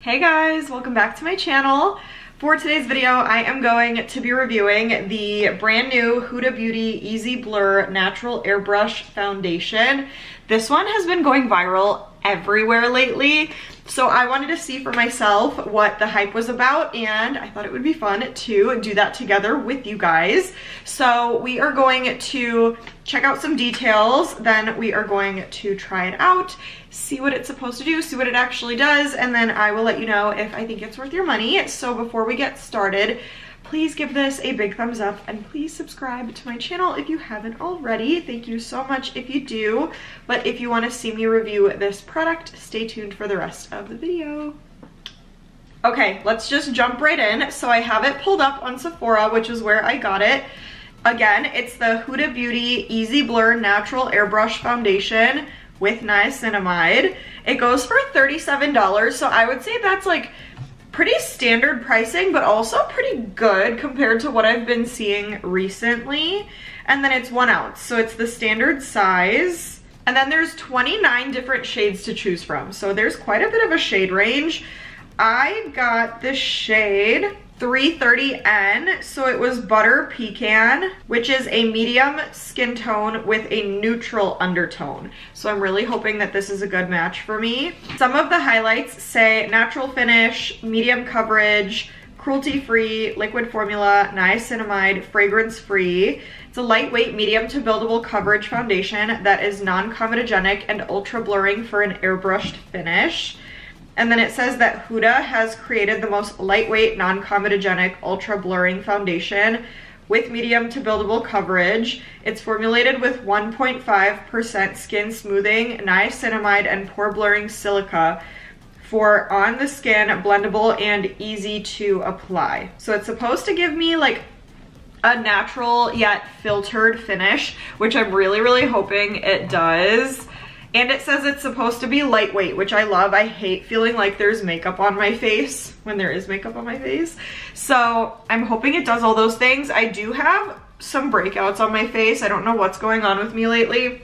Hey guys, welcome back to my channel. For today's video, I am going to be reviewing the brand new Huda Beauty Easy Blur Natural Airbrush Foundation. This one has been going viral everywhere lately, so I wanted to see for myself what the hype was about, and I thought it would be fun to do that together with you guys. So we are going to check out some details, then we are going to try it out, see what it's supposed to do, see what it actually does, and then I will let you know if I think it's worth your money. So before we get started, please give this a big thumbs up and please subscribe to my channel if you haven't already. Thank you so much if you do. But if you want to see me review this product, stay tuned for the rest of the video. Okay, let's just jump right in. So I have it pulled up on Sephora, which is where I got it. Again, it's the Huda Beauty Easy Blur Natural Airbrush Foundation with niacinamide. It goes for $37, so I would say that's like pretty standard pricing, but also pretty good compared to what I've been seeing recently. And then it's 1 ounce, so it's the standard size. And then there's 29 different shades to choose from, so there's quite a bit of a shade range. I got the shade 330N, so it was Butter Pecan, which is a medium skin tone with a neutral undertone. So I'm really hoping that this is a good match for me. Some of the highlights say natural finish, medium coverage, cruelty-free, liquid formula, niacinamide, fragrance-free. It's a lightweight, medium to buildable coverage foundation that is non-comedogenic and ultra blurring for an airbrushed finish. And then it says that Huda has created the most lightweight, non-comedogenic, ultra blurring foundation with medium to buildable coverage. It's formulated with 1.5% skin smoothing, niacinamide, and pore blurring silica for on the skin, blendable, and easy to apply. So it's supposed to give me like a natural yet filtered finish, which I'm really hoping it does. And it says it's supposed to be lightweight, which I love. I hate feeling like there's makeup on my face when there is makeup on my face. So I'm hoping it does all those things. I do have some breakouts on my face. I don't know what's going on with me lately,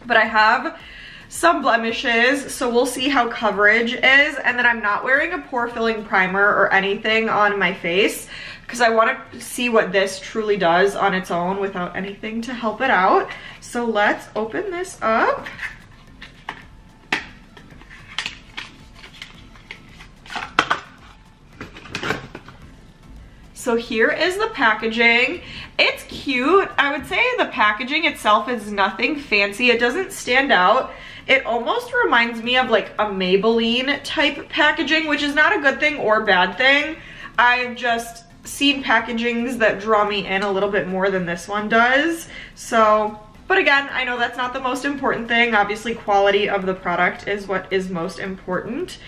but I have some blemishes, so we'll see how coverage is. And then I'm not wearing a pore filling primer or anything on my face because I want to see what this truly does on its own without anything to help it out. So let's open this up. So here is the packaging. It's cute. I would say the packaging itself is nothing fancy. It doesn't stand out. It almost reminds me of like a Maybelline type packaging, which is not a good thing or bad thing. I've just seen packagings that draw me in a little bit more than this one does. So, but again, I know that's not the most important thing. Obviously, quality of the product is what is most important.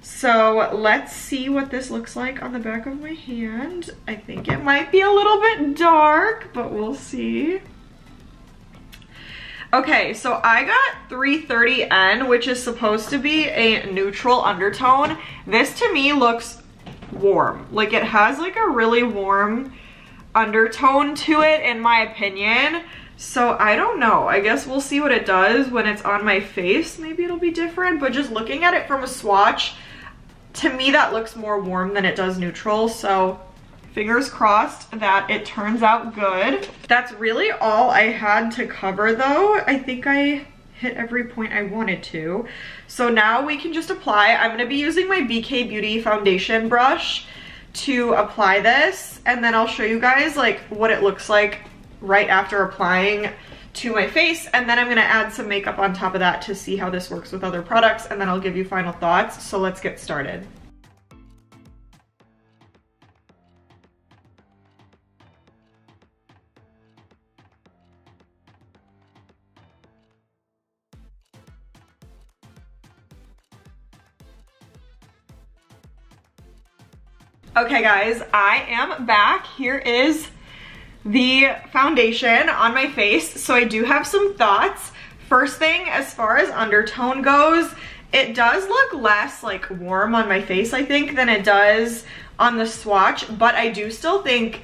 So let's see what this looks like on the back of my hand. I think it might be a little bit dark, but we'll see. Okay, so I got 330N, which is supposed to be a neutral undertone. This to me looks warm. Like it has like a really warm undertone to it in my opinion. So I don't know. I guess we'll see what it does when it's on my face. Maybe it'll be different, but just looking at it from a swatch, to me that looks more warm than it does neutral. So fingers crossed that it turns out good. That's really all I had to cover though. I think I hit every point I wanted to. So now we can just apply. I'm gonna be using my BK Beauty foundation brush to apply this, and then I'll show you guys like what it looks like right after applying to my face, and then I'm gonna add some makeup on top of that to see how this works with other products, and then I'll give you final thoughts. So let's get started. Okay guys, I am back. Here is the foundation on my face. So I do have some thoughts. First thing, as far as undertone goes, it does look less like warm on my face, I think, than it does on the swatch, but I do still think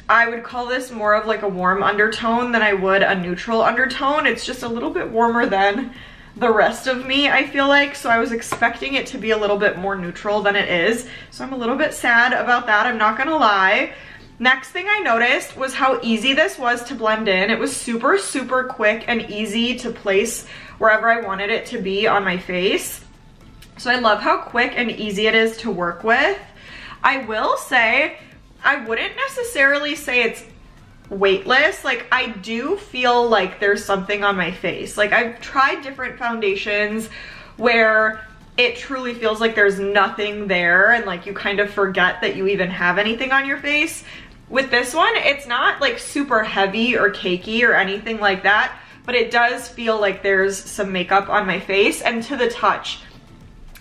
I would call this more of like a warm undertone than I would a neutral undertone. It's just a little bit warmer than the rest of me, I feel like. So I was expecting it to be a little bit more neutral than it is. So I'm a little bit sad about that, I'm not gonna lie. Next thing I noticed was how easy this was to blend in. It was super, super quick and easy to place wherever I wanted it to be on my face. So I love how quick and easy it is to work with. I will say, I wouldn't necessarily say it's weightless. Like, I do feel like there's something on my face. Like, I've tried different foundations where it truly feels like there's nothing there and like you kind of forget that you even have anything on your face. With this one, it's not like super heavy or cakey or anything like that, but it does feel like there's some makeup on my face, and to the touch,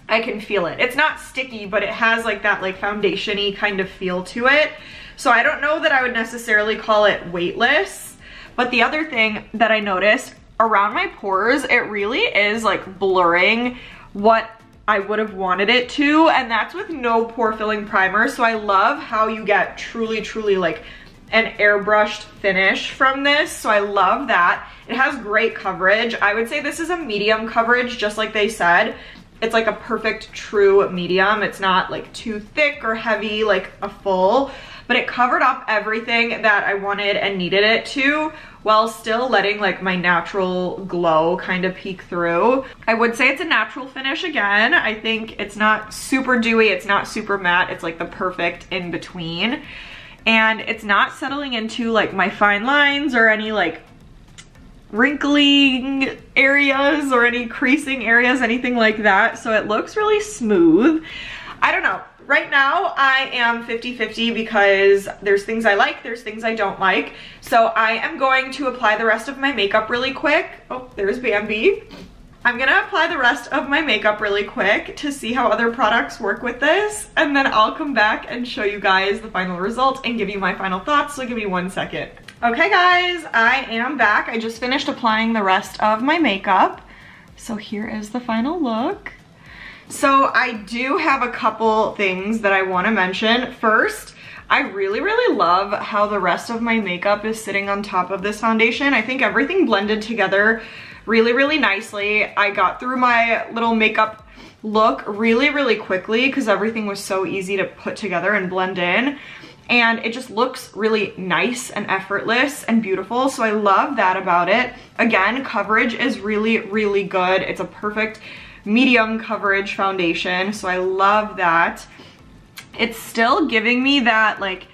I can feel it. It's not sticky, but it has like that like foundation-y kind of feel to it. So I don't know that I would necessarily call it weightless. But the other thing that I noticed around my pores, it really is like blurring what I would have wanted it to, and that's with no pore filling primer. So I love how you get truly, truly like an airbrushed finish from this. So I love that. It has great coverage. I would say this is a medium coverage, just like they said. It's like a perfect true medium. It's not like too thick or heavy like a full, but it covered up everything that I wanted and needed it to, while still letting like my natural glow kind of peek through. I would say it's a natural finish again. I think it's not super dewy, it's not super matte, it's like the perfect in between. And it's not settling into like my fine lines or any like wrinkling areas or any creasing areas, anything like that. So it looks really smooth. I don't know. Right now, I am 50-50 because there's things I like, there's things I don't like. So I am going to apply the rest of my makeup really quick. Oh, there's Bambi. I'm gonna apply the rest of my makeup really quick to see how other products work with this, and then I'll come back and show you guys the final result and give you my final thoughts, so give me 1 second. Okay guys, I am back. I just finished applying the rest of my makeup. So here is the final look. So I do have a couple things that I want to mention. First, I really, really love how the rest of my makeup is sitting on top of this foundation. I think everything blended together really, really nicely. I got through my little makeup look really, really quickly because everything was so easy to put together and blend in. And it just looks really nice and effortless and beautiful. So I love that about it. Again, coverage is really, really good. It's a perfect medium coverage foundation, so I love that. It's still giving me that like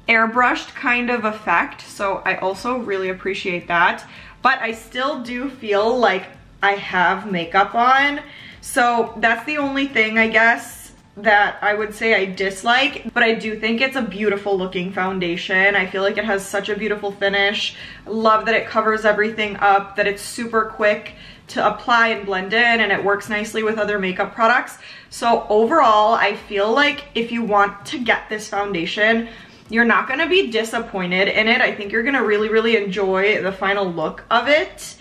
airbrushed kind of effect, so I also really appreciate that. But I still do feel like I have makeup on, so that's the only thing I guess that I would say I dislike. But I do think it's a beautiful looking foundation. I feel like it has such a beautiful finish. Love that it covers everything up, that it's super quick to apply and blend in, and it works nicely with other makeup products. So overall, I feel like if you want to get this foundation, you're not gonna be disappointed in it. I think you're gonna really, really enjoy the final look of it.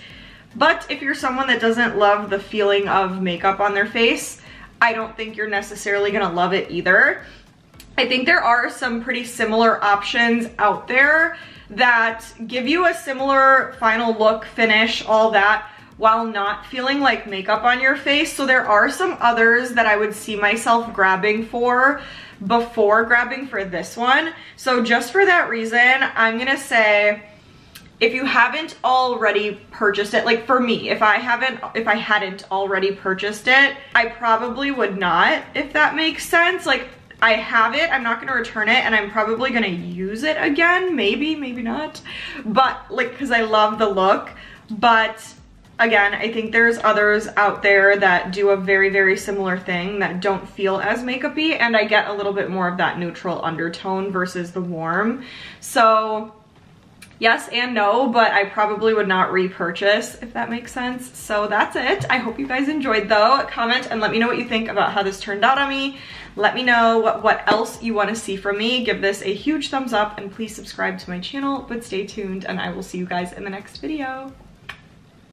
But if you're someone that doesn't love the feeling of makeup on their face, I don't think you're necessarily gonna love it either. I think there are some pretty similar options out there that give you a similar final look, finish, all that, while not feeling like makeup on your face. So there are some others that I would see myself grabbing for before grabbing for this one. So just for that reason, I'm gonna say, if you haven't already purchased it, like for me, if I hadn't already purchased it, I probably would not, if that makes sense. Like, I have it, I'm not gonna return it, and I'm probably gonna use it again, maybe, maybe not. But like, because I love the look. But again, I think there's others out there that do a very, very similar thing that don't feel as makeup-y, and I get a little bit more of that neutral undertone versus the warm. So yes and no, but I probably would not repurchase, if that makes sense. So that's it. I hope you guys enjoyed though. Comment and let me know what you think about how this turned out on me. Let me know what else you want to see from me. Give this a huge thumbs up and please subscribe to my channel, but stay tuned and I will see you guys in the next video.